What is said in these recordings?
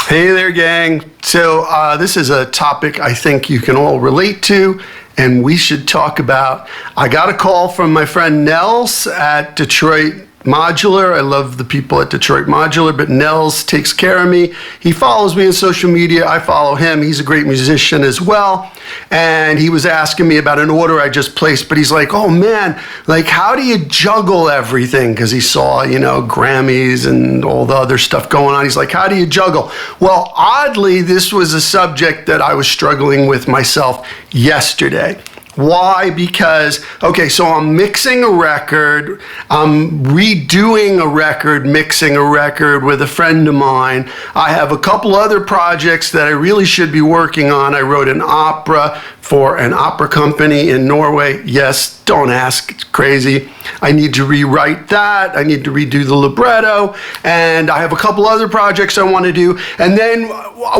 Hey there, gang. So this is a topic I think you can all relate to, and we should talk about. I got a call from my friend Nels at Detroit Modular. I love the people at Detroit Modular, but Nels takes care of me. He follows me on social media. I follow him. He's a great musician as well. And he was asking me about an order I just placed, but he's like, oh man, like how do you juggle everything? Because he saw, Grammys and all the other stuff going on. He's like, how do you juggle? Well, oddly, this was a subject that I was struggling with myself yesterday. Why? Because, so I'm mixing a record, I'm redoing a record, mixing a record with a friend of mine. I have a couple other projects that I really should be working on. I wrote an opera for an opera company in Norway. Yes, don't ask, it's crazy. I need to rewrite that. I need to redo the libretto. And I have a couple other projects I want to do. And then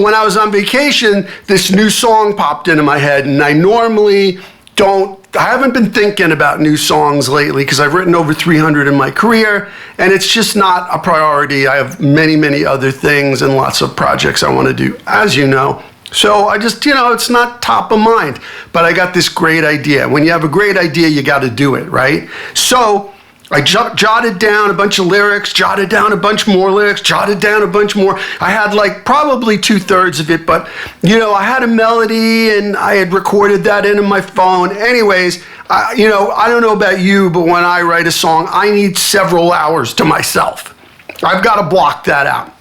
when I was on vacation, this new song popped into my head, and I normally I haven't been thinking about new songs lately because I've written over 300 in my career, and it's just not a priority. I have many, many other things and lots of projects I want to do, as you know. So I just, it's not top of mind, but I got this great idea. When you have a great idea, you got to do it, right? So I jotted down a bunch of lyrics, jotted down a bunch more lyrics, jotted down a bunch more. I had probably 2/3 of it, but I had a melody and I had recorded that into my phone. Anyways, I don't know about you, but when I write a song, I need several hours to myself. I've got to block that out.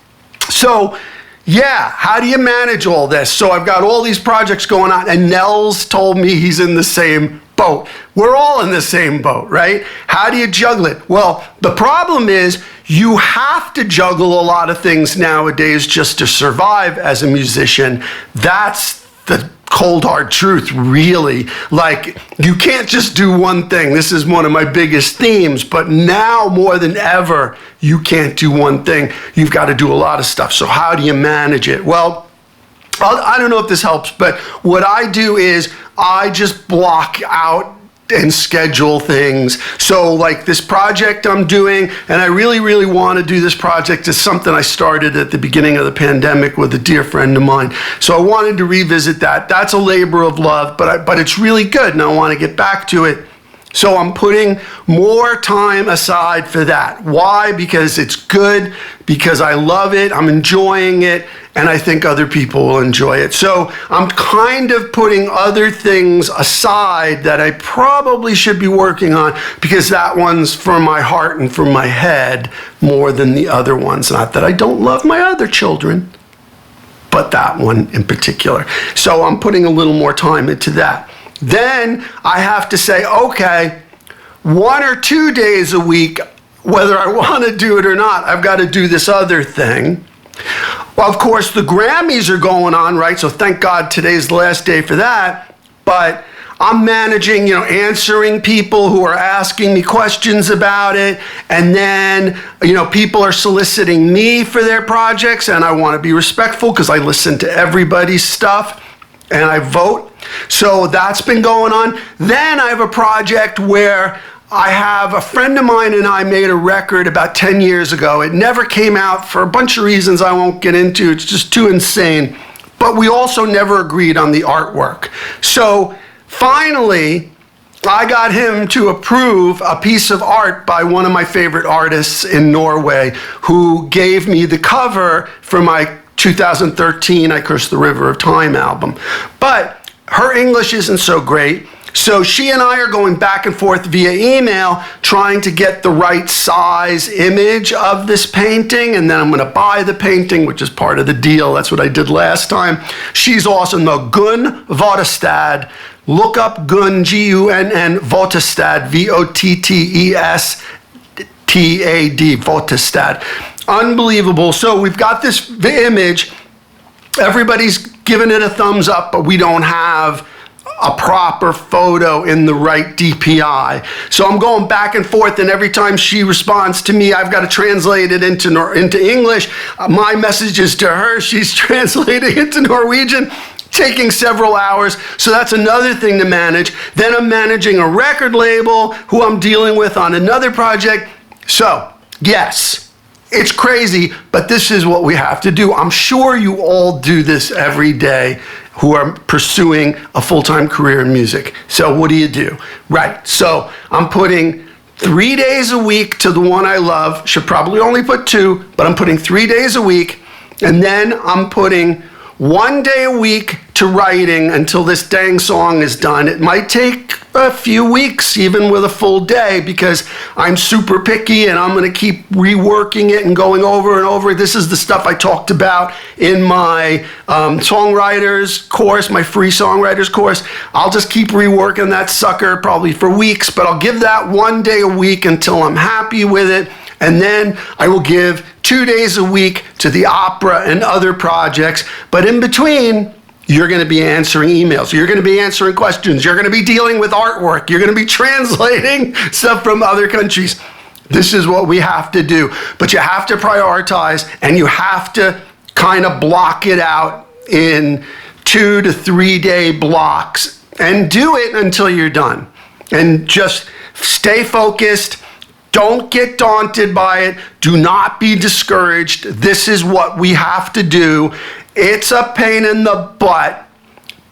So yeah, how do you manage all this? So I've got all these projects going on, and Nels told me he's in the same boat. We're all in the same boat, right? How do you juggle it? Well, the problem is you have to juggle a lot of things nowadays just to survive as a musician. That's the cold hard truth, really. You can't just do one thing. This is one of my biggest themes, but now more than ever, you can't do one thing. You've got to do a lot of stuff. So how do you manage it? Well, I don't know if this helps, but what I do is I just block out and schedule things. So this project I'm doing, and I really, really want to do this project, is something I started at the beginning of the pandemic with a dear friend of mine. So I wanted to revisit that. That's a labor of love, but it's really good, and I want to get back to it. So I'm putting more time aside for that. Why? Because it's good, because I love it, I'm enjoying it, and I think other people will enjoy it. So I'm kind of putting other things aside that I probably should be working on, because that one's for my heart and for my head more than the other ones. Not that I don't love my other children, but that one in particular. So I'm putting a little more time into that. Then I have to say, 1 or 2 days a week, whether I want to do it or not, I've got to do this other thing. Well, of course, the Grammys are going on, right? So thank God today's the last day for that. But I'm managing, answering people who are asking me questions about it. And then, people are soliciting me for their projects, and I want to be respectful because I listen to everybody's stuff and I vote. So that's been going on. Then I have a project where I have a friend of mine and I made a record about 10 years ago. It never came out for a bunch of reasons I won't get into. It's just too insane. But we also never agreed on the artwork. So finally, I got him to approve a piece of art by one of my favorite artists in Norway, who gave me the cover for my 2013 I Cursed the River of Time album. But her English isn't so great. So she and I are going back and forth via email, trying to get the right size image of this painting, and then I'm going to buy the painting, which is part of the deal. That's what I did last time. She's awesome, though. Gunn Vottestad. Look up Gunn, Gunn, Vottestad, Vottestad, Vottestad. Unbelievable. So we've got this image. Everybody's giving it a thumbs up, but we don't have a proper photo in the right DPI. So I'm going back and forth, and every time she responds to me, I've got to translate it into English. My messages to her, she's translating it to Norwegian, taking several hours. So that's another thing to manage. Then I'm managing a record label who I'm dealing with on another project. So yes, It's crazy, but this is what we have to do. I'm sure you all do this every day who are pursuing a full-time career in music. So what do? Right, so I'm putting 3 days a week to the one I love. Should probably only put 2, but I'm putting 3 days a week. And then I'm putting 1 day a week to writing until this dang song is done. It might take a few weeks, even with a full day, because I'm super picky and I'm going to keep reworking it and going over and over. This is the stuff I talked about in my songwriters course, my free songwriters course. I'll just keep reworking that sucker probably for weeks, but I'll give that 1 day a week until I'm happy with it. And then I will give 2 days a week to the opera and other projects. But in between, you're going to be answering emails. You're going to be answering questions. You're going to be dealing with artwork. You're going to be translating stuff from other countries. This is what we have to do. But you have to prioritize, and you have to kind of block it out in 2 to 3 day blocks and do it until you're done. And just stay focused. Don't get daunted by it. Do not be discouraged. This is what we have to do. It's a pain in the butt,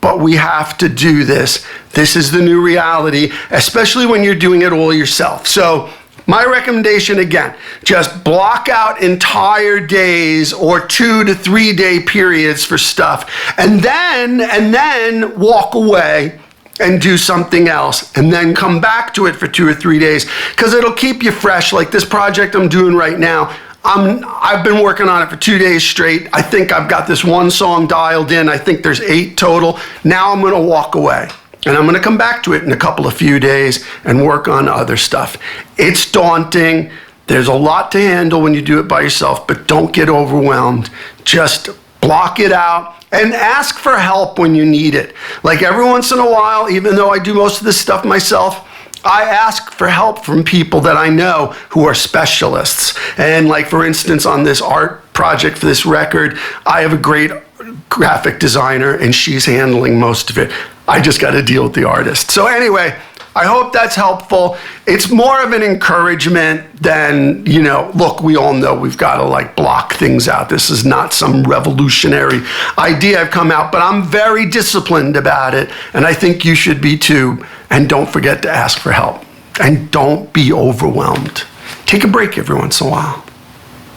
but we have to do this. This is the new reality, especially when you're doing it all yourself. So my recommendation, again, just block out entire days or 2 to 3 day periods for stuff, and then walk away and do something else, and then come back to it for 2 or 3 days, because it'll keep you fresh. Like this project I'm doing right now, I've been working on it for 2 days straight. I think I've got this one song dialed in. I think there's 8 total. Now I'm gonna walk away, and I'm gonna come back to it in a few days and work on other stuff. It's daunting. There's a lot to handle when you do it by yourself, but don't get overwhelmed. Just block it out. And ask for help when you need it. Like every once in a while, even though I do most of this stuff myself, I ask for help from people that I know who are specialists. And like, for instance, on this art project for this record, I have a great graphic designer and she's handling most of it. I just got to deal with the artist. So anyway, I hope that's helpful. It's more of an encouragement than, look, we all know we've got to like block things out. This is not some revolutionary idea I've come out, but I'm very disciplined about it. And I think you should be too. And don't forget to ask for help. And don't be overwhelmed. Take a break every once in a while.